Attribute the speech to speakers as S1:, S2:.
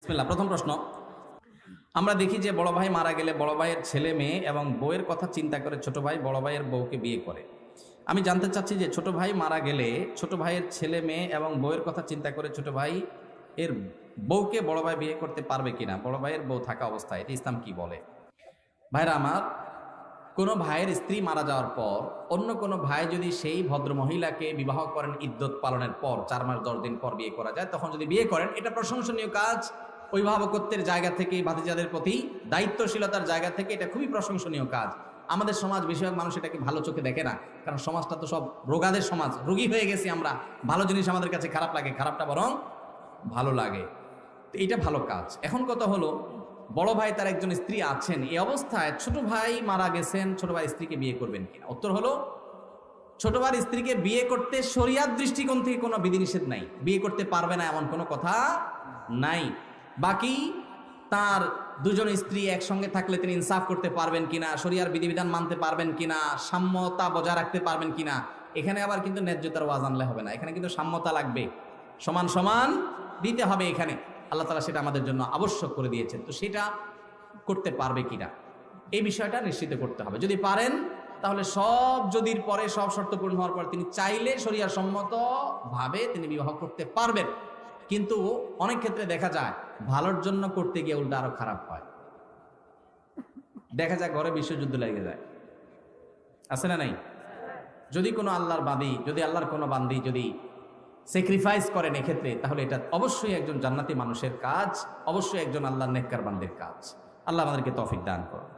S1: বিসমিল্লাহ। প্রথম প্রশ্ন, আমরা দেখি যে বড় ভাই মারা গেলে বড় ভাইয়ের ছেলে মেয়ে এবং বউয়ের কথা চিন্তা করে ছোট ভাই বড় ভাইয়ের বউকে বিয়ে করে। আমি জানতে চাচ্ছি যে ছোট ভাই মারা গেলে ছোট ভাইয়ের ছেলে মেয়ে এবং বউয়ের কথা চিন্তা করে ছোট ভাই এর বউকে বড় ভাই বিয়ে করতে পারবে কিনা, বড় ভাইয়ের বউ থাকা অবস্থায়, এটি ইসলাম কি বলে? ভাইরা আমার, কোনো ভাইয়ের স্ত্রী মারা যাওয়ার পর অন্য কোনো ভাই যদি সেই ভদ্র মহিলাকে বিবাহ করেন, ইদ্যত পালনের পর 4 মাস 10 দিন পর বিয়ে করা যায়, তখন যদি বিয়ে করেন, এটা প্রশংসনীয় কাজ। অভিভাবকত্বের জায়গা থেকে, ভাতিজাদের প্রতি দায়িত্বশীলতার জায়গা থেকে এটা খুবই প্রশংসনীয় কাজ। আমাদের সমাজ বেশিরভাগ মানুষ এটাকে ভালো চোখে দেখে না, কারণ সমাজটা তো সব রোগাদের সমাজ, রোগী হয়ে গেছি আমরা। ভালো জিনিস আমাদের কাছে খারাপ লাগে, খারাপটা বরং ভালো লাগে। তো এটা ভালো কাজ। এখন কথা হলো, বড় ভাই তার একজন স্ত্রী আছেন, এই অবস্থায় ছোট ভাই মারা গেছেন, ছোট ভাই স্ত্রীকে বিয়ে করবেন কিনা? উত্তর হলো, ছোট ভাইয়ের স্ত্রীকে বিয়ে করতে শরিয়াত দৃষ্টিকোণ থেকে কোনো বিধিনিষেধ নাই, বিয়ে করতে পারবে না এমন কোনো কথা নাই। বাকি তার দুজন স্ত্রী একসঙ্গে থাকলে তিনি ইনসাফ করতে পারবেন কিনা, শরিয়ার বিধিবিধান মানতে পারবেন কিনা, সাম্যতা বজায় রাখতে পারবেন কিনা, এখানে আবার কিন্তু ন্যায্যতার ওয়াজ আনলে হবে না, এখানে কিন্তু সাম্যতা লাগবে, সমান সমান দিতে হবে। এখানে আল্লাহ তাআলা সেটা আমাদের জন্য আবশ্যক করে দিয়েছেন। তো সেটা করতে পারবে কিনা, এই বিষয়টা নিশ্চিত করতে হবে। যদি পারেন, তাহলে সব যদির পরে, সব শর্ত পূরণ হওয়ার পর তিনি চাইলে শরিয়া সম্মত ভাবে তিনি বিবাহ করতে পারবেন। কিন্তু অনেক ক্ষেত্রে দেখা যায় ভালোর জন্য করতে গিয়ে উল্টা আরো খারাপ হয়। দেখা যায় ঘরে বিশ্বযুদ্ধ লেগে যায়, আছে না নাই? যদি কোনো আল্লাহর বান্দী, যদি আল্লাহর কোনো বান্দী যদি স্যাক্রিফাইস করেন এক্ষেত্রে, তাহলে এটা অবশ্যই একজন জান্নাতি মানুষের কাজ, অবশ্যই একজন আল্লাহর নেককার বান্দির কাজ। আল্লাহ আমাদেরকে তৌফিক দান করুন।